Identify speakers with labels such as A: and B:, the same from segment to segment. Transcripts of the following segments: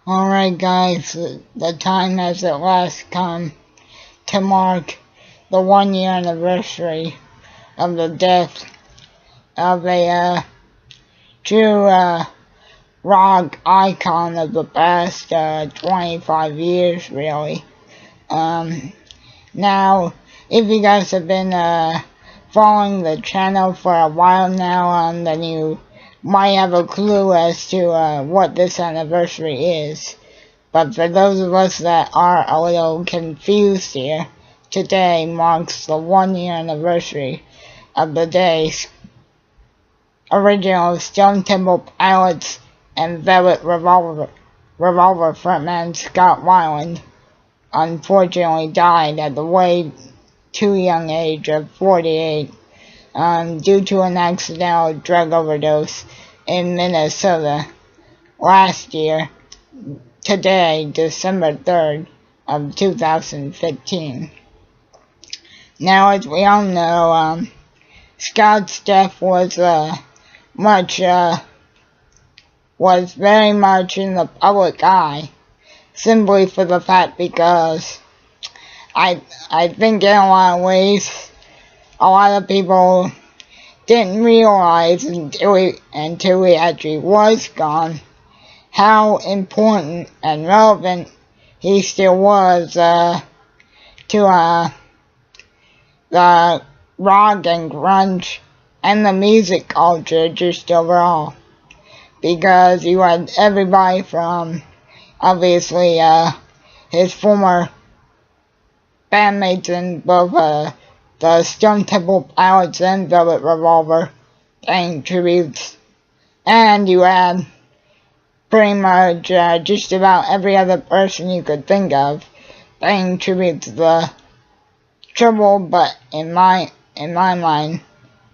A: Alright guys, the time has at last come to mark the 1 year anniversary of the death of a true rock icon of the past 25 years really. Now, if you guys have been following the channel for a while now, then you might have a clue as to what this anniversary is. But for those of us that are a little confused here, today marks the 1 year anniversary of the day's original Stone Temple Pilots and Velvet Revolver frontman Scott Weiland unfortunately died at the way too young age of 48 due to an accidental drug overdose in Minnesota last year, today, December 3rd of 2015. Now, as we all know, Scott's death was very much in the public eye, simply for the fact because I think in a lot of ways, a lot of people didn't realize until he actually was gone how important and relevant he still was to the rock and grunge and the music culture just overall. Because you had everybody from, obviously, his former bandmates in both the Stone Temple Pilots and Velvet Revolver paying tributes. And you had pretty much just about every other person you could think of paying tribute to the troubled, but in my mind,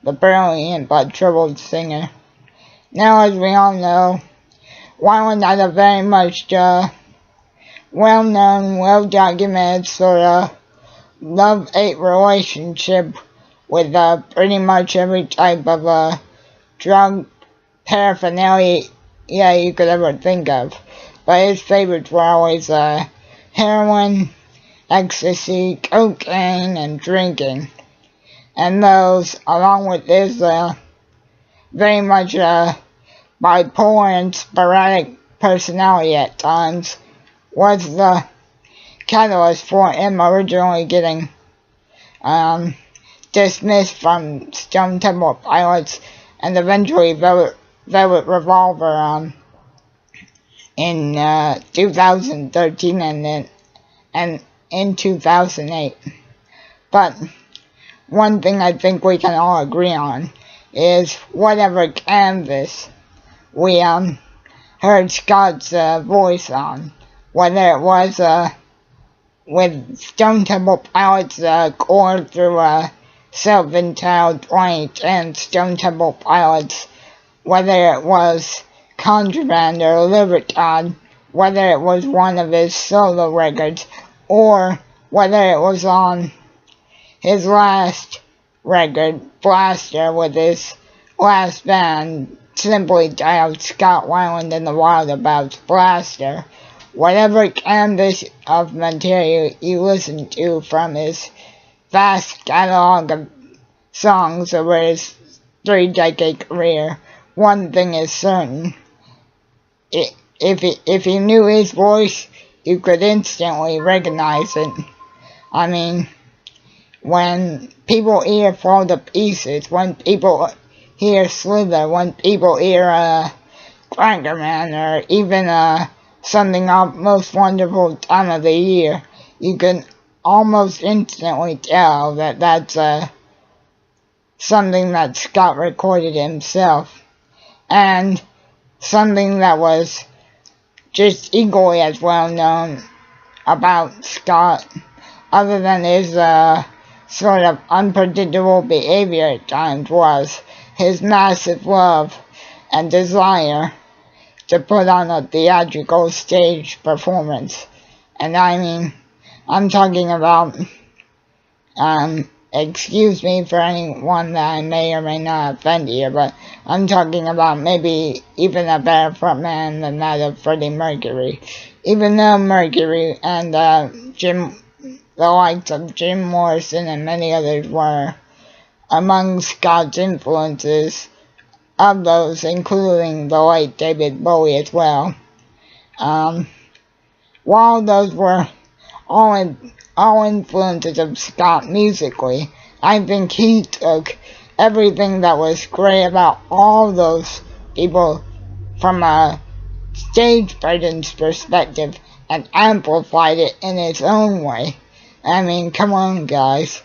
A: the brilliant but troubled singer. Now, as we all know, Weiland had a very much well-known, well-documented sort of love-hate relationship with pretty much every type of drug paraphernalia you could ever think of. But his favorites were always heroin, ecstasy, cocaine, and drinking. And those, along with his very much bipolar and sporadic personality at times, was the catalyst for him originally getting dismissed from Stone Temple Pilots and eventually Velvet Revolver in 2013 and in 2008. But one thing I think we can all agree on is whatever canvas we heard Scott's voice on, whether it was with Stone Temple Pilots core through self-entitled 2010 Stone Temple Pilots, whether it was Contraband or Libertad, whether it was one of his solo records, or whether it was on his last record, Blaster, with his last band, simply titled Scott Weiland and the Wildabouts Blaster. Whatever canvas of material you listen to from his vast catalog of songs over his 3-decade career, one thing is certain. If you knew his voice, you could instantly recognize it. I mean, when people hear Fall to Pieces, when people hear Slither, when people hear Cracker Man, or even something of Most Wonderful Time of the Year, you can almost instantly tell that that's something that Scott recorded himself, and something that was just equally as well known about Scott, other than his sort of unpredictable behavior at times, was his massive love and desire to put on a theatrical stage performance. And I mean, I'm talking about excuse me for anyone that I may or may not offend here, but I'm talking about maybe even a better frontman than that of Freddie Mercury. Even though Mercury and the likes of Jim Morrison and many others were among Scott's influences, of those, including the late David Bowie as well. While those were all influences of Scott musically, I think he took everything that was great about all those people from a stage presence perspective and amplified it in its own way. I mean, come on, guys.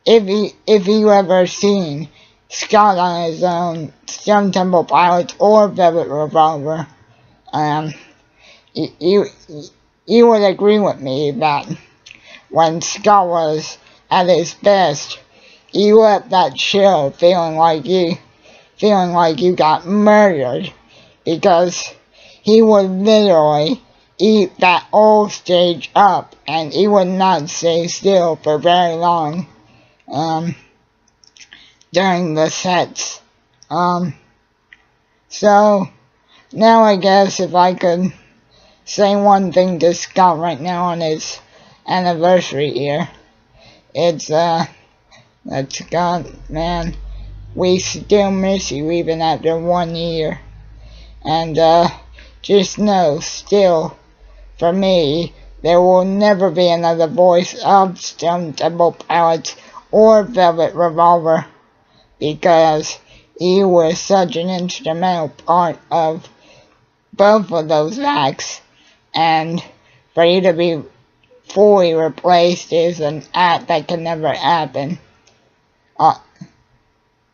A: If you ever seen Scott on his own, Stone Temple Pilots, or Velvet Revolver, you would agree with me that when Scott was at his best, you left that show feeling like you got murdered, because he would literally eat that whole stage up, and he would not stay still for very long during the sets. So now I guess if I could say one thing to Scott right now on his anniversary year, it's that Scott, man, we still miss you even after 1 year. And just know, still, for me, there will never be another voice of Stone Temple Pilots or Velvet Revolver, because he was such an instrumental part of both of those acts, and for you to be fully replaced is an act that can never happen.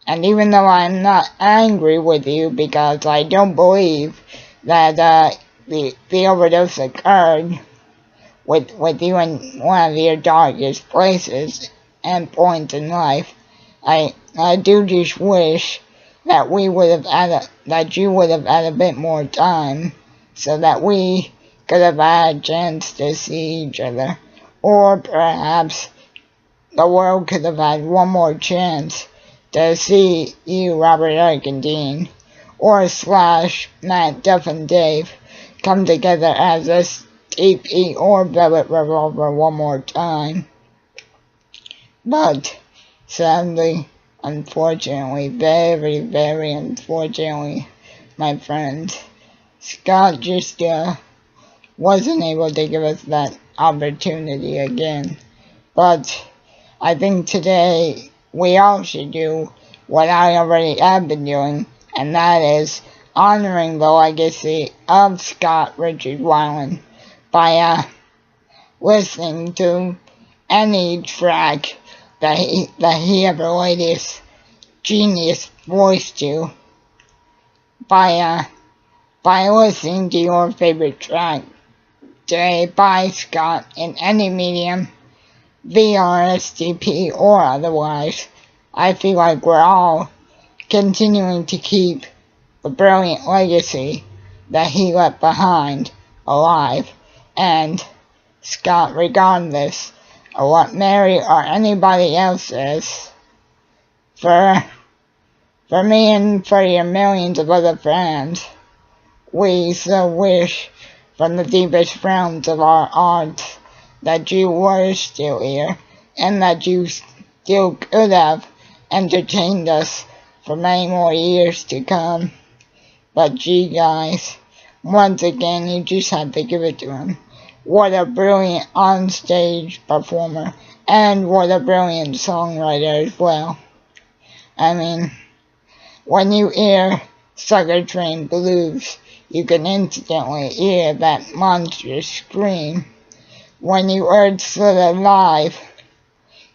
A: And even though I'm not angry with you, because I don't believe that the overdose occurred with you in one of your darkest places and points in life, I do just wish that you would have had a bit more time, so that we could have had a chance to see each other, or perhaps the world could have had one more chance to see you, Robert, Eric, and Dean, or Slash, Matt, Duff, and Dave come together as a Steve E. or Velvet Revolver one more time. But sadly, unfortunately, very, very unfortunately, my friends, Scott just wasn't able to give us that opportunity again. But I think today we all should do what I already have been doing, and that is honoring the legacy of Scott Richard Weiland by listening to any track that he ever laid his genius voice to, by listening to your favorite track today by Scott in any medium, VR, STP, or otherwise. I feel like we're all continuing to keep the brilliant legacy that he left behind alive. And Scott, regardless of what Mary or anybody else says, for me and for your millions of other fans, we so wish from the deepest realms of our hearts that you were still here, and that you still could have entertained us for many more years to come. But gee, guys, once again, you just had to give it to him. What a brilliant on-stage performer, and what a brilliant songwriter as well. I mean, when you hear Sucker Train Blues, you can instantly hear that monstrous scream. When you heard Slither live,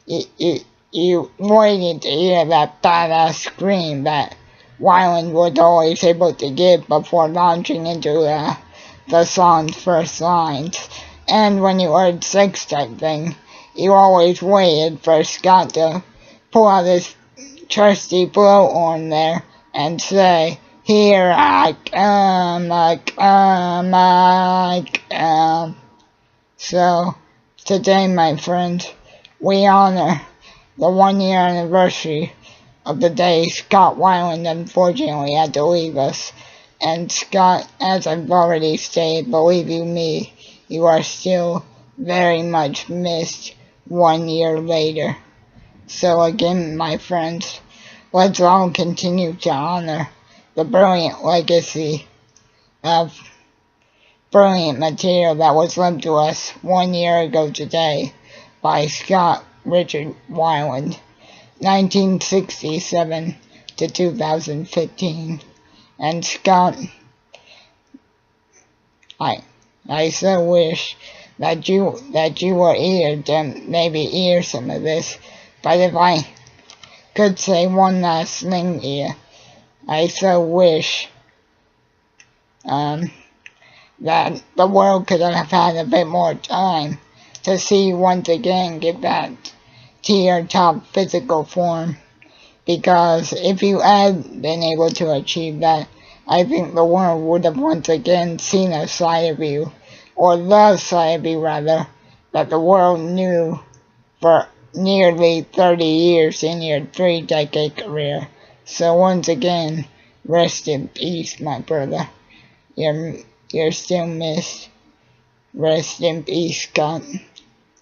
A: you waited to hear that badass scream that Weiland was always able to give before launching into the song's first lines. And when you heard Sex Type Thing, you always waited for Scott to pull out his trusty blowhorn there and say, "Here I come, I come, I come." So, today, my friends, we honor the 1 year anniversary of the day Scott Weiland unfortunately had to leave us. And Scott, as I've already stated, believe you me, you are still very much missed 1 year later. So again, my friends, let's all continue to honor the brilliant legacy of brilliant material that was left to us 1 year ago today by Scott Richard Weiland, 1967 to 2015. And Scott, I so wish that you were here to maybe hear some of this. But if I could say one last thing here, I so wish that the world could have had a bit more time to see you once again get back to your top physical form. Because if you had been able to achieve that, I think the world would have once again seen a side of you, or the side of you rather, that the world knew for nearly 30 years in your 3-decade career. So once again, rest in peace, my brother. You're still missed. Rest in peace, Scott.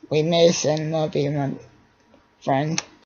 A: We miss and love you, my friend.